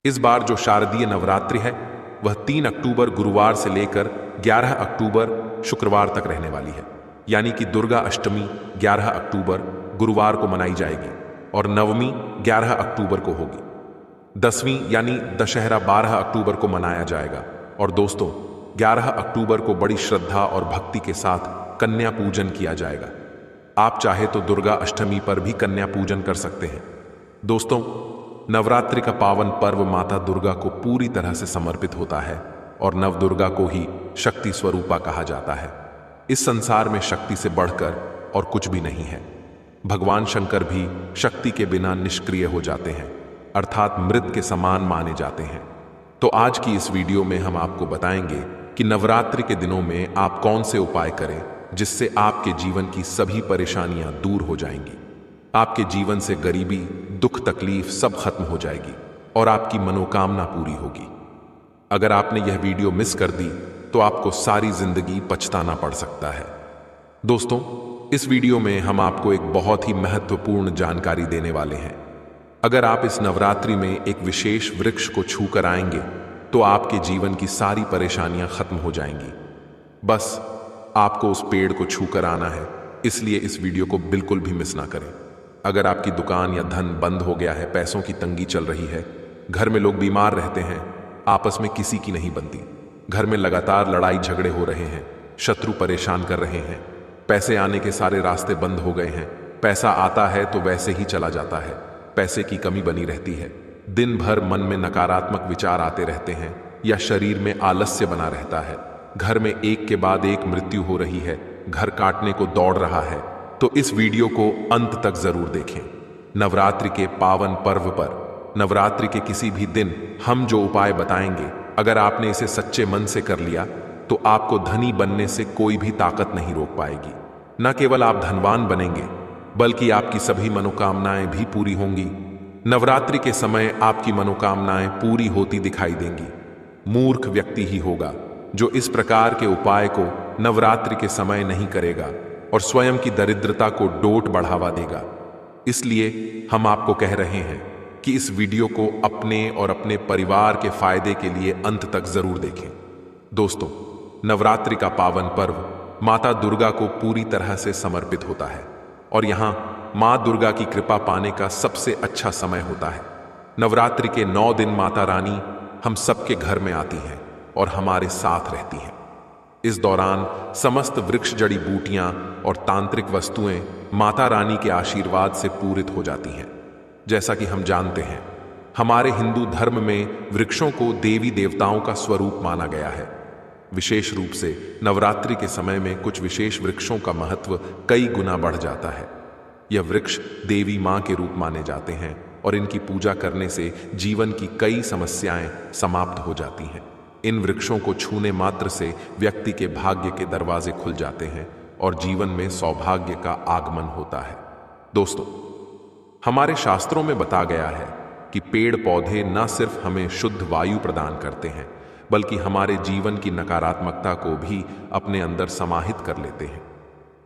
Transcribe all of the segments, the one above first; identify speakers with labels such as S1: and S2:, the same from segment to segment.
S1: इस बार जो शारदीय नवरात्रि है वह 3 अक्टूबर गुरुवार से लेकर 11 अक्टूबर शुक्रवार तक रहने वाली है। यानी कि दुर्गा अष्टमी 11 अक्टूबर गुरुवार को मनाई जाएगी और नवमी 11 अक्टूबर को होगी। 10वीं यानी दशहरा 12 अक्टूबर को मनाया जाएगा। और दोस्तों, 11 अक्टूबर को बड़ी श्रद्धा और भक्ति के साथ कन्या पूजन किया जाएगा। आप चाहे तो दुर्गा अष्टमी पर भी कन्या पूजन कर सकते हैं। दोस्तों, नवरात्रि का पावन पर्व माता दुर्गा को पूरी तरह से समर्पित होता है और नव दुर्गा को ही शक्ति स्वरूपा कहा जाता है। इस संसार में शक्ति से बढ़कर और कुछ भी नहीं है। भगवान शंकर भी शक्ति के बिना निष्क्रिय हो जाते हैं, अर्थात मृत के समान माने जाते हैं। तो आज की इस वीडियो में हम आपको बताएंगे कि नवरात्रि के दिनों में आप कौन से उपाय करें जिससे आपके जीवन की सभी परेशानियां दूर हो जाएंगी। आपके जीवन से गरीबी, दुख, तकलीफ सब खत्म हो जाएगी और आपकी मनोकामना पूरी होगी। अगर आपने यह वीडियो मिस कर दी तो आपको सारी जिंदगी पछताना पड़ सकता है। दोस्तों, इस वीडियो में हम आपको एक बहुत ही महत्वपूर्ण जानकारी देने वाले हैं। अगर आप इस नवरात्रि में एक विशेष वृक्ष को छू कर आएंगे तो आपके जीवन की सारी परेशानियां खत्म हो जाएंगी। बस आपको उस पेड़ को छू कर आना है, इसलिए इस वीडियो को बिल्कुल भी मिस ना करें। अगर आपकी दुकान या धन बंद हो गया है, पैसों की तंगी चल रही है, घर में लोग बीमार रहते हैं, आपस में किसी की नहीं बनती, घर में लगातार लड़ाई झगड़े हो रहे हैं, शत्रु परेशान कर रहे हैं, पैसे आने के सारे रास्ते बंद हो गए हैं, पैसा आता है तो वैसे ही चला जाता है, पैसे की कमी बनी रहती है, दिन भर मन में नकारात्मक विचार आते रहते हैं या शरीर में आलस्य बना रहता है, घर में एक के बाद एक मृत्यु हो रही है, घर काटने को दौड़ रहा है, तो इस वीडियो को अंत तक जरूर देखें। नवरात्रि के पावन पर्व पर, नवरात्रि के किसी भी दिन हम जो उपाय बताएंगे, अगर आपने इसे सच्चे मन से कर लिया तो आपको धनी बनने से कोई भी ताकत नहीं रोक पाएगी। न केवल आप धनवान बनेंगे बल्कि आपकी सभी मनोकामनाएं भी पूरी होंगी। नवरात्रि के समय आपकी मनोकामनाएं पूरी होती दिखाई देंगी। मूर्ख व्यक्ति ही होगा जो इस प्रकार के उपाय को नवरात्रि के समय नहीं करेगा और स्वयं की दरिद्रता को डोट बढ़ावा देगा। इसलिए हम आपको कह रहे हैं कि इस वीडियो को अपने और अपने परिवार के फायदे के लिए अंत तक जरूर देखें। दोस्तों, नवरात्रि का पावन पर्व माता दुर्गा को पूरी तरह से समर्पित होता है और यहाँ माँ दुर्गा की कृपा पाने का सबसे अच्छा समय होता है। नवरात्रि के 9 दिन माता रानी हम सबके घर में आती हैं और हमारे साथ रहती हैं। इस दौरान समस्त वृक्ष, जड़ी बूटियां और तांत्रिक वस्तुएं माता रानी के आशीर्वाद से पूरित हो जाती हैं। जैसा कि हम जानते हैं, हमारे हिंदू धर्म में वृक्षों को देवी देवताओं का स्वरूप माना गया है। विशेष रूप से नवरात्रि के समय में कुछ विशेष वृक्षों का महत्व कई गुना बढ़ जाता है। यह वृक्ष देवी मां के रूप माने जाते हैं और इनकी पूजा करने से जीवन की कई समस्याएं समाप्त हो जाती हैं। इन वृक्षों को छूने मात्र से व्यक्ति के भाग्य के दरवाजे खुल जाते हैं और जीवन में सौभाग्य का आगमन होता है। दोस्तों, हमारे शास्त्रों में बता गया है कि पेड़ पौधे न सिर्फ हमें शुद्ध वायु प्रदान करते हैं बल्कि हमारे जीवन की नकारात्मकता को भी अपने अंदर समाहित कर लेते हैं।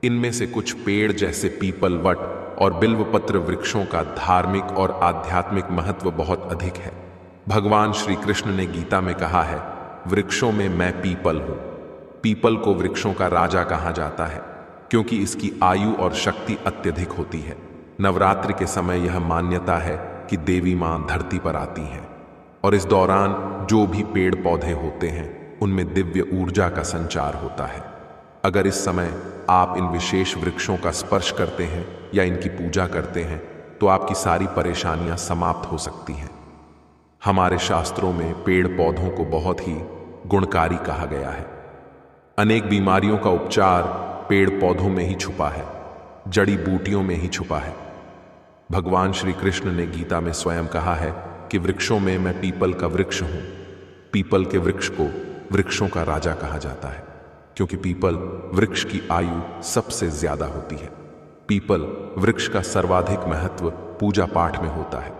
S1: इनमें से कुछ पेड़ जैसे पीपल, वट और बिल्वपत्र वृक्षों का धार्मिक और आध्यात्मिक महत्व बहुत अधिक है। भगवान श्री कृष्ण ने गीता में कहा है, वृक्षों में मैं पीपल हूं। पीपल को वृक्षों का राजा कहा जाता है क्योंकि इसकी आयु और शक्ति अत्यधिक होती है। नवरात्रि के समय यह मान्यता है कि देवी मां धरती पर आती हैं और इस दौरान जो भी पेड़ पौधे होते हैं उनमें दिव्य ऊर्जा का संचार होता है। अगर इस समय आप इन विशेष वृक्षों का स्पर्श करते हैं या इनकी पूजा करते हैं तो आपकी सारी परेशानियां समाप्त हो सकती हैं। हमारे शास्त्रों में पेड़ पौधों को बहुत ही गुणकारी कहा गया है। अनेक बीमारियों का उपचार पेड़ पौधों में ही छुपा है, जड़ी बूटियों में ही छुपा है। भगवान श्री कृष्ण ने गीता में स्वयं कहा है कि वृक्षों में मैं पीपल का वृक्ष हूं। पीपल के वृक्ष को वृक्षों का राजा कहा जाता है क्योंकि पीपल वृक्ष की आयु सबसे ज्यादा होती है। पीपल वृक्ष का सर्वाधिक महत्व पूजा पाठ में होता है।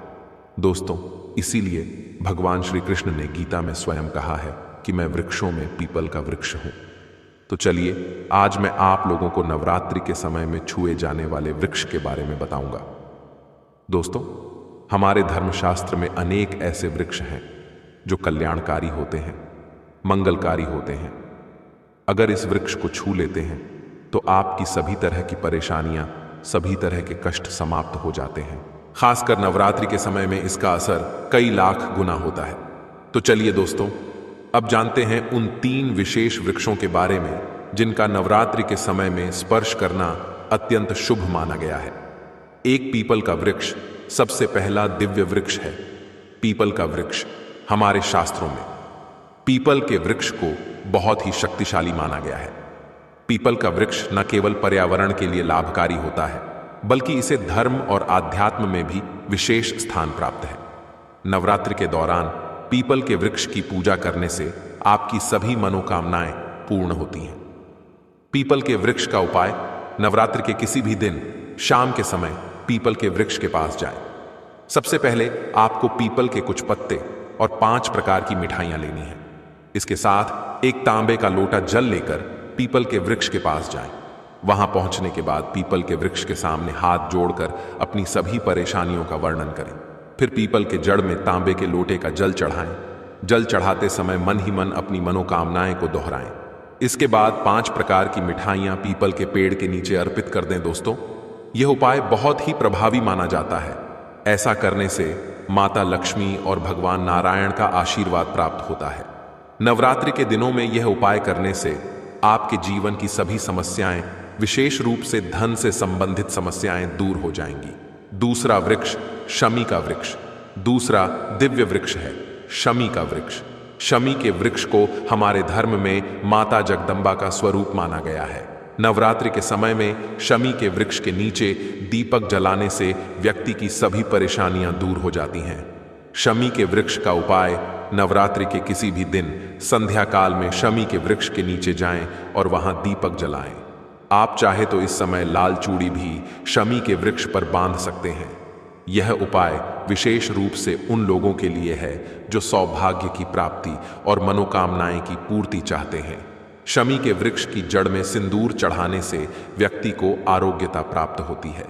S1: दोस्तों, इसीलिए भगवान श्री कृष्ण ने गीता में स्वयं कहा है कि मैं वृक्षों में पीपल का वृक्ष हूं। तो चलिए, आज मैं आप लोगों को नवरात्रि के समय में छुए जाने वाले वृक्ष के बारे में बताऊंगा। दोस्तों, हमारे धर्मशास्त्र में अनेक ऐसे वृक्ष हैं जो कल्याणकारी होते हैं, मंगलकारी होते हैं। अगर इस वृक्ष को छू लेते हैं तो आपकी सभी तरह की परेशानियां, सभी तरह के कष्ट समाप्त हो जाते हैं। खासकर नवरात्रि के समय में इसका असर कई लाख गुना होता है। तो चलिए दोस्तों, अब जानते हैं उन 3 विशेष वृक्षों के बारे में जिनका नवरात्रि के समय में स्पर्श करना अत्यंत शुभ माना गया है। एक पीपल का वृक्ष सबसे पहला दिव्य वृक्ष है। पीपल का वृक्ष हमारे शास्त्रों में पीपल के वृक्ष को बहुत ही शक्तिशाली माना गया है। पीपल का वृक्ष न केवल पर्यावरण के लिए लाभकारी होता है, बल्कि इसे धर्म और आध्यात्म में भी विशेष स्थान प्राप्त है। नवरात्रि के दौरान पीपल के वृक्ष की पूजा करने से आपकी सभी मनोकामनाएं पूर्ण होती हैं। पीपल के वृक्ष का उपाय: नवरात्रि के किसी भी दिन शाम के समय पीपल के वृक्ष के पास जाएं। सबसे पहले आपको पीपल के कुछ पत्ते और 5 प्रकार की मिठाइयां लेनी है। इसके साथ एक तांबे का लोटा जल लेकर पीपल के वृक्ष के पास जाएं। वहां पहुंचने के बाद पीपल के वृक्ष के सामने हाथ जोड़कर अपनी सभी परेशानियों का वर्णन करें। फिर पीपल के जड़ में तांबे के लोटे का जल चढ़ाएं। जल चढ़ाते समय मन ही मन अपनी मनोकामनाएं को दोहराएं। इसके बाद 5 प्रकार की मिठाइयां पीपल के पेड़ के नीचे अर्पित कर दें। दोस्तों, यह उपाय बहुत ही प्रभावी माना जाता है। ऐसा करने से माता लक्ष्मी और भगवान नारायण का आशीर्वाद प्राप्त होता है। नवरात्रि के दिनों में यह उपाय करने से आपके जीवन की सभी समस्याएं, विशेष रूप से धन से संबंधित समस्याएं दूर हो जाएंगी। दूसरा वृक्ष शमी का वृक्ष। दूसरा दिव्य वृक्ष है शमी का वृक्ष। शमी के वृक्ष को हमारे धर्म में माता जगदम्बा का स्वरूप माना गया है। नवरात्रि के समय में शमी के वृक्ष के नीचे दीपक जलाने से व्यक्ति की सभी परेशानियां दूर हो जाती हैं। शमी के वृक्ष का उपाय: नवरात्रि के किसी भी दिन संध्या काल में शमी के वृक्ष के नीचे जाएं और वहां दीपक जलाएं। आप चाहे तो इस समय लाल चूड़ी भी शमी के वृक्ष पर बांध सकते हैं। यह उपाय विशेष रूप से उन लोगों के लिए है जो सौभाग्य की प्राप्ति और मनोकामनाएं की पूर्ति चाहते हैं। शमी के वृक्ष की जड़ में सिंदूर चढ़ाने से व्यक्ति को आरोग्यता प्राप्त होती है।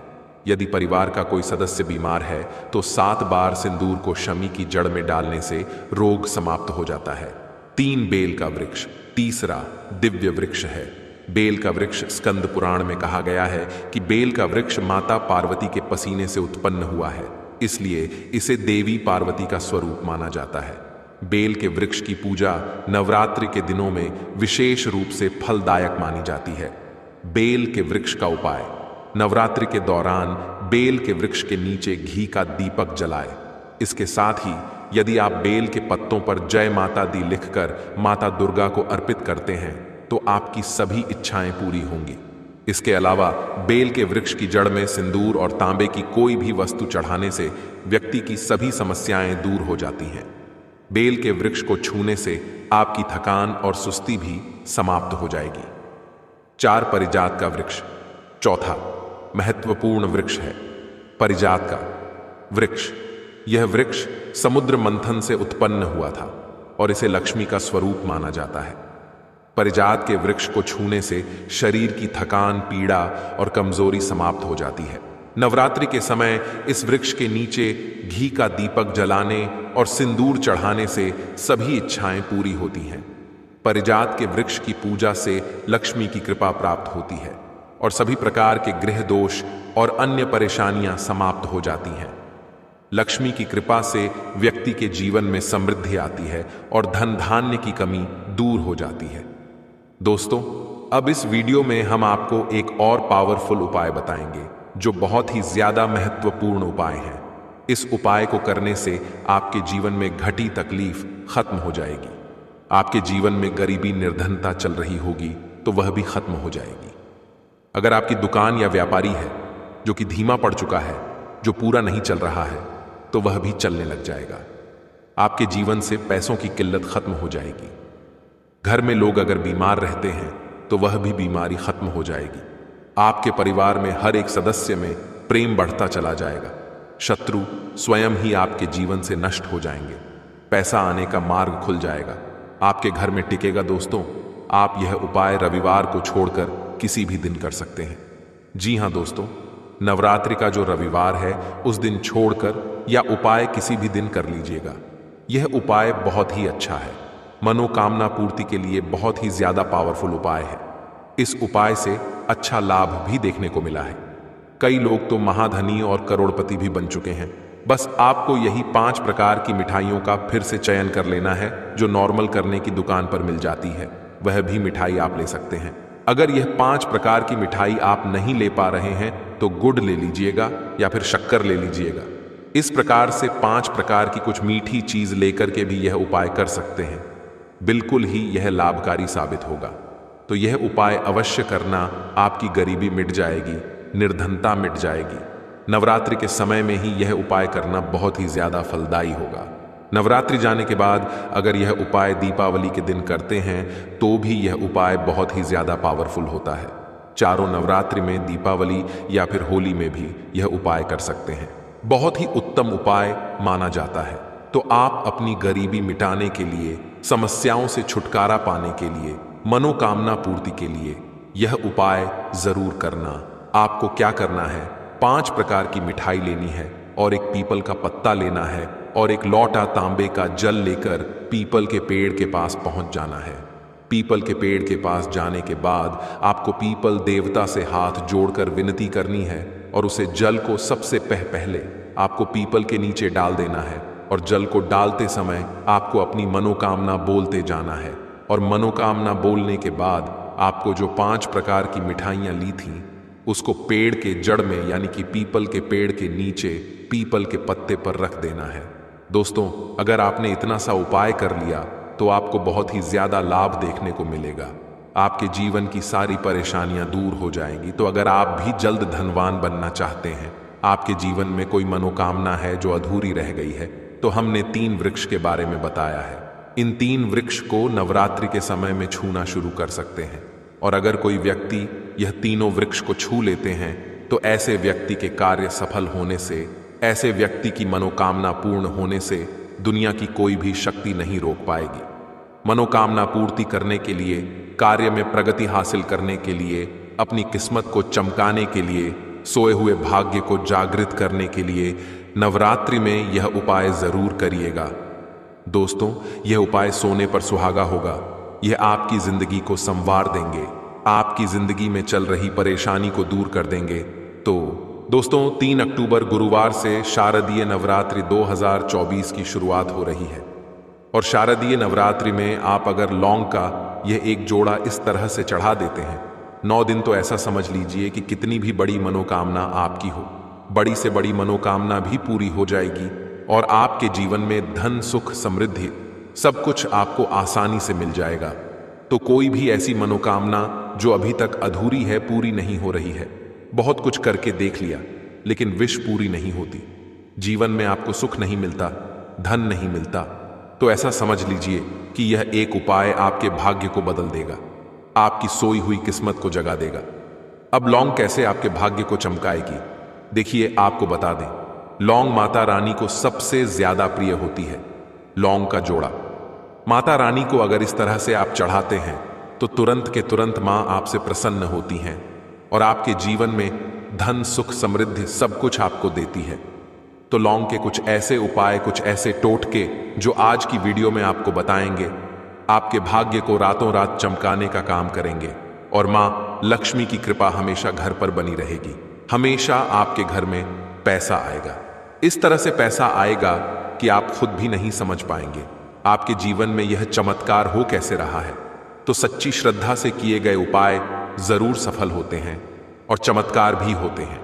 S1: यदि परिवार का कोई सदस्य बीमार है तो 7 बार सिंदूर को शमी की जड़ में डालने से रोग समाप्त हो जाता है। 3 बेल का वृक्ष। तीसरा दिव्य वृक्ष है बेल का वृक्ष। स्कंद पुराण में कहा गया है कि बेल का वृक्ष माता पार्वती के पसीने से उत्पन्न हुआ है, इसलिए इसे देवी पार्वती का स्वरूप माना जाता है। बेल के वृक्ष की पूजा नवरात्रि के दिनों में विशेष रूप से फलदायक मानी जाती है। बेल के वृक्ष का उपाय: नवरात्रि के दौरान बेल के वृक्ष के नीचे घी का दीपक जलाएं। इसके साथ ही यदि आप बेल के पत्तों पर जय माता दी लिखकर माता दुर्गा को अर्पित करते हैं तो आपकी सभी इच्छाएं पूरी होंगी। इसके अलावा बेल के वृक्ष की जड़ में सिंदूर और तांबे की कोई भी वस्तु चढ़ाने से व्यक्ति की सभी समस्याएं दूर हो जाती हैं। बेल के वृक्ष को छूने से आपकी थकान और सुस्ती भी समाप्त हो जाएगी। 4 परिजात का वृक्ष। चौथा महत्वपूर्ण वृक्ष है परिजात का वृक्ष। यह वृक्ष समुद्र मंथन से उत्पन्न हुआ था और इसे लक्ष्मी का स्वरूप माना जाता है। परिजात के वृक्ष को छूने से शरीर की थकान, पीड़ा और कमजोरी समाप्त हो जाती है। नवरात्रि के समय इस वृक्ष के नीचे घी का दीपक जलाने और सिंदूर चढ़ाने से सभी इच्छाएं पूरी होती हैं। परिजात के वृक्ष की पूजा से लक्ष्मी की कृपा प्राप्त होती है और सभी प्रकार के गृह दोष और अन्य परेशानियां समाप्त हो जाती हैं। लक्ष्मी की कृपा से व्यक्ति के जीवन में समृद्धि आती है और धन धान्य की कमी दूर हो जाती है। दोस्तों, अब इस वीडियो में हम आपको एक और पावरफुल उपाय बताएंगे जो बहुत ही ज्यादा महत्वपूर्ण उपाय है। इस उपाय को करने से आपके जीवन में घटी तकलीफ खत्म हो जाएगी। आपके जीवन में गरीबी, निर्धनता चल रही होगी तो वह भी खत्म हो जाएगी। अगर आपकी दुकान या व्यापारी है जो कि धीमा पड़ चुका है, जो पूरा नहीं चल रहा है, तो वह भी चलने लग जाएगा। आपके जीवन से पैसों की किल्लत खत्म हो जाएगी। घर में लोग अगर बीमार रहते हैं तो वह भी बीमारी खत्म हो जाएगी। आपके परिवार में हर एक सदस्य में प्रेम बढ़ता चला जाएगा। शत्रु स्वयं ही आपके जीवन से नष्ट हो जाएंगे। पैसा आने का मार्ग खुल जाएगा, आपके घर में टिकेगा। दोस्तों, आप यह उपाय रविवार को छोड़कर किसी भी दिन कर सकते हैं। जी हां दोस्तों, नवरात्रि का जो रविवार है उस दिन छोड़कर या उपाय किसी भी दिन कर लीजिएगा। यह उपाय बहुत ही अच्छा है, मनोकामना पूर्ति के लिए बहुत ही ज्यादा पावरफुल उपाय है। इस उपाय से अच्छा लाभ भी देखने को मिला है। कई लोग तो महाधनी और करोड़पति भी बन चुके हैं। बस आपको यही 5 प्रकार की मिठाइयों का फिर से चयन कर लेना है जो नॉर्मल करने की दुकान पर मिल जाती है, वह भी मिठाई आप ले सकते हैं। अगर यह 5 प्रकार की मिठाई आप नहीं ले पा रहे हैं तो गुड़ ले लीजिएगा या फिर शक्कर ले लीजिएगा। इस प्रकार से 5 प्रकार की कुछ मीठी चीज लेकर के भी यह उपाय कर सकते हैं। बिल्कुल ही यह लाभकारी साबित होगा। तो यह उपाय अवश्य करना, आपकी गरीबी मिट जाएगी, निर्धनता मिट जाएगी। नवरात्रि के समय में ही यह उपाय करना बहुत ही ज्यादा फलदायी होगा। नवरात्रि जाने के बाद अगर यह उपाय दीपावली के दिन करते हैं तो भी यह उपाय बहुत ही ज्यादा पावरफुल होता है। चारों नवरात्रि में, दीपावली या फिर होली में भी यह उपाय कर सकते हैं। बहुत ही उत्तम उपाय माना जाता है। तो आप अपनी गरीबी मिटाने के लिए, समस्याओं से छुटकारा पाने के लिए, मनोकामना पूर्ति के लिए यह उपाय जरूर करना। आपको क्या करना है, 5 प्रकार की मिठाई लेनी है और एक पीपल का पत्ता लेना है और एक लोटा तांबे का जल लेकर पीपल के पेड़ के पास पहुंच जाना है। पीपल के पेड़ के पास जाने के बाद आपको पीपल देवता से हाथ जोड़कर विनती करनी है और उसे जल को सबसे पहले आपको पीपल के नीचे डाल देना है और जल को डालते समय आपको अपनी मनोकामना बोलते जाना है। और मनोकामना बोलने के बाद आपको जो 5 प्रकार की मिठाइयां ली थीं उसको पेड़ के जड़ में, यानी कि पीपल के पेड़ के नीचे पीपल के पत्ते पर रख देना है। दोस्तों, अगर आपने इतना सा उपाय कर लिया तो आपको बहुत ही ज्यादा लाभ देखने को मिलेगा। आपके जीवन की सारी परेशानियां दूर हो जाएंगी। तो अगर आप भी जल्द धनवान बनना चाहते हैं, आपके जीवन में कोई मनोकामना है जो अधूरी रह गई है, तो हमने 3 वृक्ष के बारे में बताया है। इन 3 वृक्ष को नवरात्रि के समय में छूना शुरू कर सकते हैं। और अगर कोई व्यक्ति यह तीनों वृक्ष को छू लेते हैं तो ऐसे व्यक्ति के कार्य सफल होने से, ऐसे व्यक्ति की मनोकामना पूर्ण होने से दुनिया की कोई भी शक्ति नहीं रोक पाएगी। मनोकामना पूर्ति करने के लिए, कार्य में प्रगति हासिल करने के लिए, अपनी किस्मत को चमकाने के लिए, सोए हुए भाग्य को जागृत करने के लिए नवरात्रि में यह उपाय जरूर करिएगा। दोस्तों, यह उपाय सोने पर सुहागा होगा। यह आपकी जिंदगी को संवार देंगे, आपकी जिंदगी में चल रही परेशानी को दूर कर देंगे। तो दोस्तों, 3 अक्टूबर गुरुवार से शारदीय नवरात्रि 2024 की शुरुआत हो रही है। और शारदीय नवरात्रि में आप अगर लौंग का यह एक जोड़ा इस तरह से चढ़ा देते हैं, 9 दिन, तो ऐसा समझ लीजिए कि कितनी भी बड़ी मनोकामना आपकी हो, बड़ी से बड़ी मनोकामना भी पूरी हो जाएगी और आपके जीवन में धन, सुख, समृद्धि सब कुछ आपको आसानी से मिल जाएगा। तो कोई भी ऐसी मनोकामना जो अभी तक अधूरी है, पूरी नहीं हो रही है, बहुत कुछ करके देख लिया लेकिन विश पूरी नहीं होती, जीवन में आपको सुख नहीं मिलता, धन नहीं मिलता, तो ऐसा समझ लीजिए कि यह एक उपाय आपके भाग्य को बदल देगा, आपकी सोई हुई किस्मत को जगा देगा। अब लौंग कैसे आपके भाग्य को चमकाएगी, देखिए आपको बता दें, लौंग माता रानी को सबसे ज्यादा प्रिय होती है। लौंग का जोड़ा माता रानी को अगर इस तरह से आप चढ़ाते हैं तो तुरंत के तुरंत मां आपसे प्रसन्न होती हैं और आपके जीवन में धन, सुख, समृद्धि सब कुछ आपको देती है। तो लौंग के कुछ ऐसे उपाय, कुछ ऐसे टोटके जो आज की वीडियो में आपको बताएंगे, आपके भाग्य को रातों रात चमकाने का काम करेंगे और मां लक्ष्मी की कृपा हमेशा घर पर बनी रहेगी। हमेशा आपके घर में पैसा आएगा। इस तरह से पैसा आएगा कि आप खुद भी नहीं समझ पाएंगे आपके जीवन में यह चमत्कार हो कैसे रहा है। तो सच्ची श्रद्धा से किए गए उपाय जरूर सफल होते हैं और चमत्कार भी होते हैं।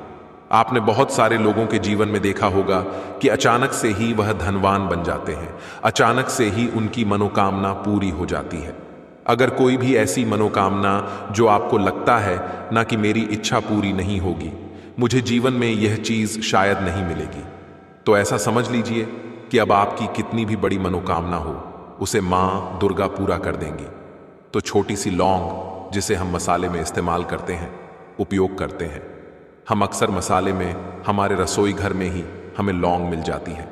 S1: आपने बहुत सारे लोगों के जीवन में देखा होगा कि अचानक से ही वह धनवान बन जाते हैं, अचानक से ही उनकी मनोकामना पूरी हो जाती है। अगर कोई भी ऐसी मनोकामना जो आपको लगता है ना कि मेरी इच्छा पूरी नहीं होगी, मुझे जीवन में यह चीज शायद नहीं मिलेगी, तो ऐसा समझ लीजिए कि अब आपकी कितनी भी बड़ी मनोकामना हो, उसे मां दुर्गा पूरा कर देंगी। तो छोटी सी लौंग, जिसे हम मसाले में इस्तेमाल करते हैं, उपयोग करते हैं, हम अक्सर मसाले में, हमारे रसोई घर में ही हमें लौंग मिल जाती है।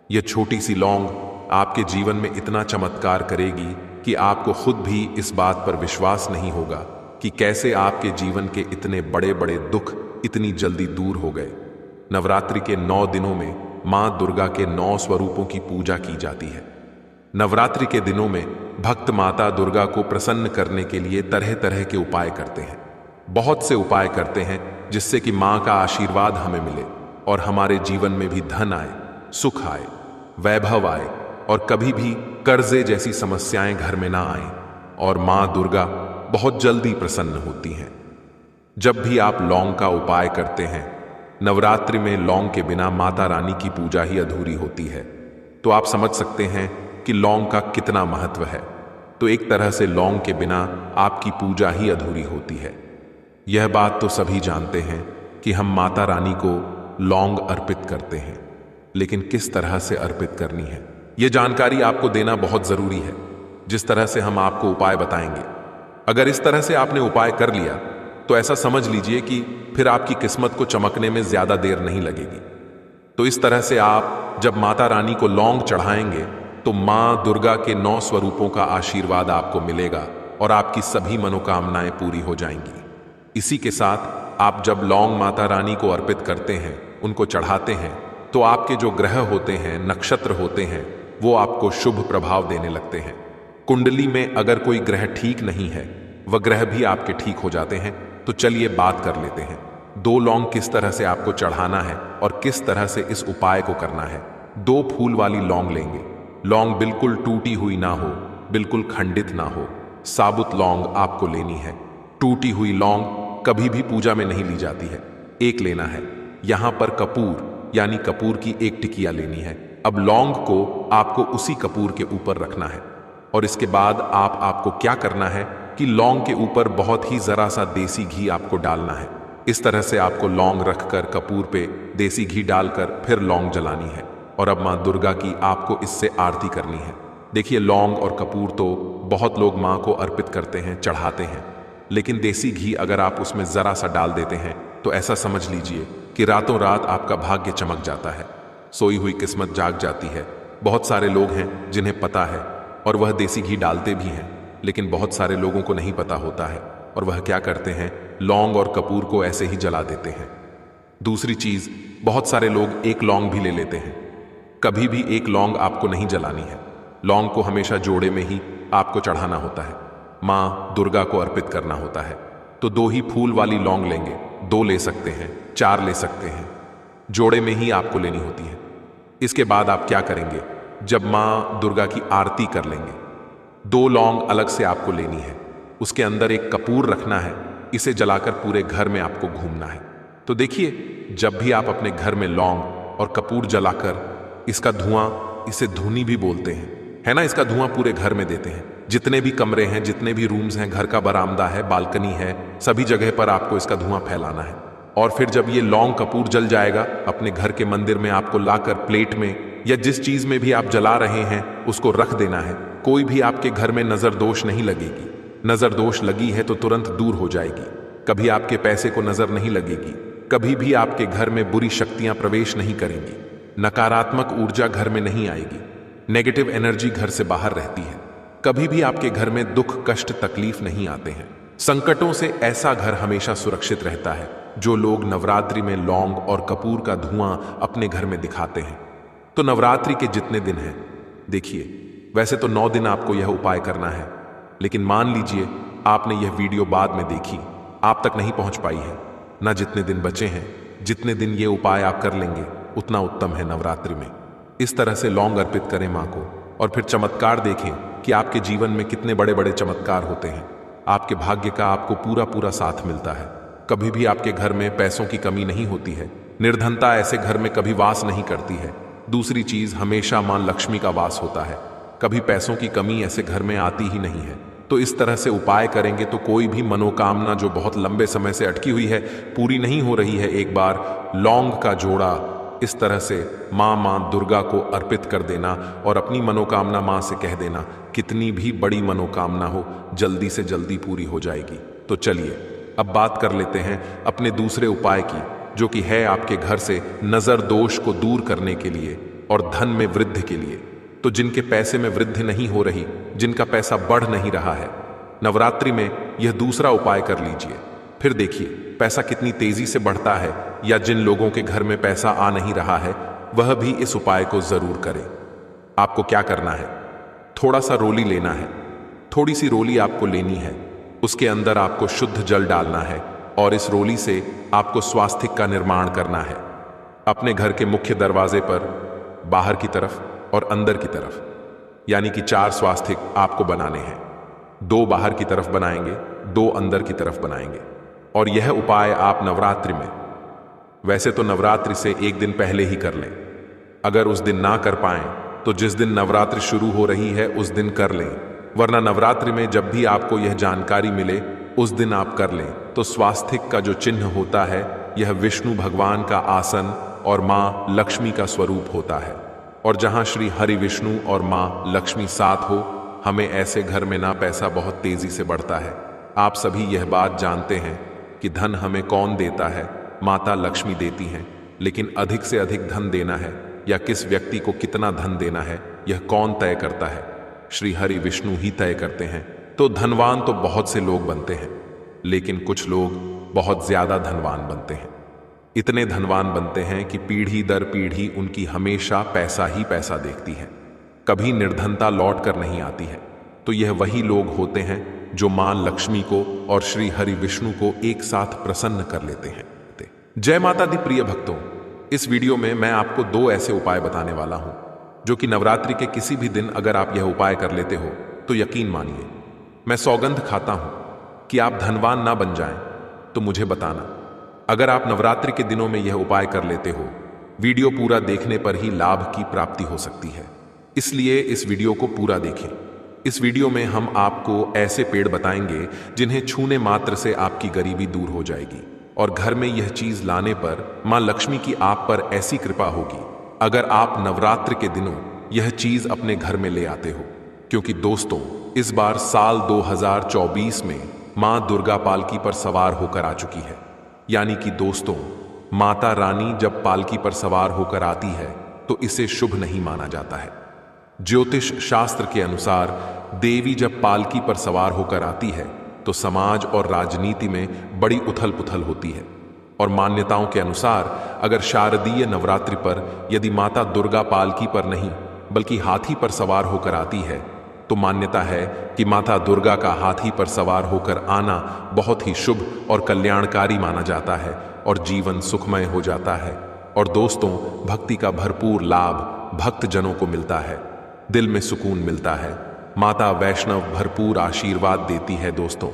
S1: यह छोटी सी लौंग आपके जीवन में इतना चमत्कार करेगी कि आपको खुद भी इस बात पर विश्वास नहीं होगा कि कैसे आपके जीवन के इतने बड़े बड़े दुख इतनी जल्दी दूर हो गए। नवरात्रि के 9 दिनों में मां दुर्गा के 9 स्वरूपों की पूजा की जाती है। नवरात्रि के दिनों में भक्त माता दुर्गा को प्रसन्न करने के लिए तरह तरह के उपाय करते हैं। बहुत से उपाय करते हैं जिससे कि मां का आशीर्वाद हमें मिले और हमारे जीवन में भी धन आए, सुख आए, वैभव आए और कभी भी कर्जे जैसी समस्याएं घर में ना आए और मां दुर्गा बहुत जल्दी प्रसन्न होती हैं। जब भी आप लौंग का उपाय करते हैं, नवरात्रि में लौंग के बिना माता रानी की पूजा ही अधूरी होती है, तो आप समझ सकते हैं कि लौंग का कितना महत्व है। तो एक तरह से लौंग के बिना आपकी पूजा ही अधूरी होती है। यह बात तो सभी जानते हैं कि हम माता रानी को लौंग अर्पित करते हैं, लेकिन किस तरह से अर्पित करनी है यह जानकारी आपको देना बहुत जरूरी है। जिस तरह से हम आपको उपाय बताएंगे, अगर इस तरह से आपने उपाय कर लिया तो ऐसा समझ लीजिए कि फिर आपकी किस्मत को चमकने में ज्यादा देर नहीं लगेगी। तो इस तरह से आप जब माता रानी को लौंग चढ़ाएंगे तो मां दुर्गा के 9 स्वरूपों का आशीर्वाद आपको मिलेगा और आपकी सभी मनोकामनाएं पूरी हो जाएंगी। इसी के साथ आप जब लौंग माता रानी को अर्पित करते हैं, उनको चढ़ाते हैं, तो आपके जो ग्रह होते हैं, नक्षत्र होते हैं, वो आपको शुभ प्रभाव देने लगते हैं। कुंडली में अगर कोई ग्रह ठीक नहीं है, वह ग्रह भी आपके ठीक हो जाते हैं। तो चलिए बात कर लेते हैं 2 लौंग किस तरह से आपको चढ़ाना है और किस तरह से इस उपाय को करना है। 2 फूल वाली लौंग लेंगे। लौंग बिल्कुल टूटी हुई ना हो, बिल्कुल खंडित ना हो, साबुत लौंग आपको लेनी है। टूटी हुई लौंग कभी भी पूजा में नहीं ली जाती है। एक लेना है। यहां पर कपूर यानी कपूर की 1 टिकिया लेनी है। अब लौंग को आपको उसी कपूर के ऊपर रखना है और इसके बाद आपको क्या करना है कि लौंग के ऊपर बहुत ही जरा सा देसी घी आपको डालना है। इस तरह से आपको लौंग रखकर कपूर पे देसी घी डालकर फिर लौंग जलानी है और अब मां दुर्गा की आपको इससे आरती करनी है। देखिए, लौंग और कपूर तो बहुत लोग मां को अर्पित करते हैं, चढ़ाते हैं, लेकिन देसी घी अगर आप उसमें जरा सा डाल देते हैं तो ऐसा समझ लीजिए कि रातों रात आपका भाग्य चमक जाता है, सोई हुई किस्मत जाग जाती है। बहुत सारे लोग हैं जिन्हें पता है और वह देसी घी डालते भी हैं, लेकिन बहुत सारे लोगों को नहीं पता होता है और वह क्या करते हैं, लौंग और कपूर को ऐसे ही जला देते हैं। दूसरी चीज, बहुत सारे लोग एक लौंग भी ले लेते हैं। कभी भी एक लौंग आपको नहीं जलानी है। लौंग को हमेशा जोड़े में ही आपको चढ़ाना होता है, मां दुर्गा को अर्पित करना होता है। तो 2 ही फूल वाली लौंग लेंगे। 2 ले सकते हैं, 4 ले सकते हैं, जोड़े में ही आपको लेनी होती है। इसके बाद आप क्या करेंगे, जब मां दुर्गा की आरती कर लेंगे, 2 लौंग अलग से आपको लेनी है। उसके अंदर एक कपूर रखना है। इसे जलाकर पूरे घर में आपको घूमना है। तो देखिए, जब भी आप अपने घर में लौंग और कपूर जलाकर इसका धुआं, इसे धूनी भी बोलते हैं, है ना, इसका धुआं पूरे घर में देते हैं। जितने भी कमरे हैं, जितने भी रूम्स हैं, घर का बरामदा है, बालकनी है, सभी जगह पर आपको इसका धुआं फैलाना है। और फिर जब ये लौंग कपूर जल जाएगा, अपने घर के मंदिर में आपको लाकर प्लेट में या जिस चीज में भी आप जला रहे हैं उसको रख देना है। कोई भी आपके घर में नजर दोष नहीं लगेगी। नजर दोष लगी है तो तुरंत दूर हो जाएगी। कभी आपके पैसे को नजर नहीं लगेगी। कभी भी आपके घर में बुरी शक्तियां प्रवेश नहीं करेंगी। नकारात्मक ऊर्जा घर में नहीं आएगी। नेगेटिव एनर्जी घर से बाहर रहती है। कभी भी आपके घर में दुख, कष्ट, तकलीफ नहीं आते हैं। संकटों से ऐसा घर हमेशा सुरक्षित रहता है जो लोग नवरात्रि में लौंग और कपूर का धुआं अपने घर में दिखाते हैं। तो नवरात्रि के जितने दिन हैं, देखिए, वैसे तो 9 दिन आपको यह उपाय करना है, लेकिन मान लीजिए आपने यह वीडियो बाद में देखी, आप तक नहीं पहुंच पाई है ना। जितने दिन बचे हैं, जितने दिन ये उपाय आप कर लेंगे उतना उत्तम है नवरात्रि में। इस तरह से लौंग अर्पित करें मां को और फिर चमत्कार देखें कि आपके जीवन में कितने बड़े बड़े चमत्कार होते हैं। आपके भाग्य का आपको पूरा पूरा साथ मिलता है। कभी भी आपके घर में पैसों की कमी नहीं होती है। निर्धनता ऐसे घर में कभी वास नहीं करती है। दूसरी चीज, हमेशा मां लक्ष्मी का वास होता है। कभी पैसों की कमी ऐसे घर में आती ही नहीं है। तो इस तरह से उपाय करेंगे तो कोई भी मनोकामना जो बहुत लंबे समय से अटकी हुई है, पूरी नहीं हो रही है, एक बार लौंग का जोड़ा इस तरह से मां दुर्गा को अर्पित कर देना और अपनी मनोकामना मां से कह देना, कितनी भी बड़ी मनोकामना हो जल्दी से जल्दी पूरी हो जाएगी। तो चलिए अब बात कर लेते हैं अपने दूसरे उपाय की, जो कि है आपके घर से नजर दोष को दूर करने के लिए और धन में वृद्धि के लिए। तो जिनके पैसे में वृद्धि नहीं हो रही, जिनका पैसा बढ़ नहीं रहा है, नवरात्रि में यह दूसरा उपाय कर लीजिए। फिर देखिए पैसा कितनी तेजी से बढ़ता है। या जिन लोगों के घर में पैसा आ नहीं रहा है, वह भी इस उपाय को जरूर करे। आपको क्या करना है, थोड़ा सा रोली लेना है। थोड़ी सी रोली आपको लेनी है, उसके अंदर आपको शुद्ध जल डालना है और इस रोली से आपको स्वास्तिक का निर्माण करना है। अपने घर के मुख्य दरवाजे पर, बाहर की तरफ और अंदर की तरफ, यानी कि 4 स्वास्तिक आपको बनाने हैं। 2 बाहर की तरफ बनाएंगे, 2 अंदर की तरफ बनाएंगे। और यह उपाय आप नवरात्रि में, वैसे तो नवरात्रि से 1 दिन पहले ही कर लें। अगर उस दिन ना कर पाएं तो जिस दिन नवरात्रि शुरू हो रही है उस दिन कर लें, वरना नवरात्रि में जब भी आपको यह जानकारी मिले उस दिन आप कर लें। तो स्वास्तिक का जो चिन्ह होता है यह विष्णु भगवान का आसन और माँ लक्ष्मी का स्वरूप होता है। और जहाँ श्री हरि विष्णु और माँ लक्ष्मी साथ हो, हमें ऐसे घर में ना पैसा बहुत तेजी से बढ़ता है। आप सभी यह बात जानते हैं कि धन हमें कौन देता है, माता लक्ष्मी देती हैं। लेकिन अधिक से अधिक धन देना है या किस व्यक्ति को कितना धन देना है, यह कौन तय करता है? श्री हरि विष्णु ही तय करते हैं। तो धनवान तो बहुत से लोग बनते हैं, लेकिन कुछ लोग बहुत ज्यादा धनवान बनते हैं। इतने धनवान बनते हैं कि पीढ़ी दर पीढ़ी उनकी हमेशा पैसा ही पैसा देखती है, कभी निर्धनता लौट कर नहीं आती है। तो यह वही लोग होते हैं जो मां लक्ष्मी को और श्री हरि विष्णु को एक साथ प्रसन्न कर लेते हैं। जय माता दी प्रिय भक्तों, इस वीडियो में मैं आपको 2 ऐसे उपाय बताने वाला हूं जो कि नवरात्रि के किसी भी दिन अगर आप यह उपाय कर लेते हो तो यकीन मानिए, मैं सौगंध खाता हूं कि आप धनवान ना बन जाएं। तो मुझे बताना, अगर आप नवरात्रि के दिनों में यह उपाय कर लेते हो, वीडियो पूरा देखने पर ही लाभ की प्राप्ति हो सकती है। इसलिए इस वीडियो को पूरा देखें। इस वीडियो में हम आपको ऐसे पेड़ बताएंगे जिन्हें छूने मात्र से आपकी गरीबी दूर हो जाएगी और घर में यह चीज लाने पर मां लक्ष्मी की आप पर ऐसी कृपा होगी अगर आप नवरात्र के दिनों यह चीज अपने घर में ले आते हो। क्योंकि दोस्तों, इस बार साल 2024 में मां दुर्गा पालकी पर सवार होकर आ चुकी है। यानी कि दोस्तों, माता रानी जब पालकी पर सवार होकर आती है तो इसे शुभ नहीं माना जाता है। ज्योतिष शास्त्र के अनुसार देवी जब पालकी पर सवार होकर आती है तो समाज और राजनीति में बड़ी उथल पुथल होती है। और मान्यताओं के अनुसार अगर शारदीय नवरात्रि पर यदि माता दुर्गा पालकी पर नहीं बल्कि हाथी पर सवार होकर आती है तो मान्यता है कि माता दुर्गा का हाथी पर सवार होकर आना बहुत ही शुभ और कल्याणकारी माना जाता है और जीवन सुखमय हो जाता है। और दोस्तों, भक्ति का भरपूर लाभ भक्त जनों को मिलता है, दिल में सुकून मिलता है। माता वैष्णव भरपूर आशीर्वाद देती है दोस्तों।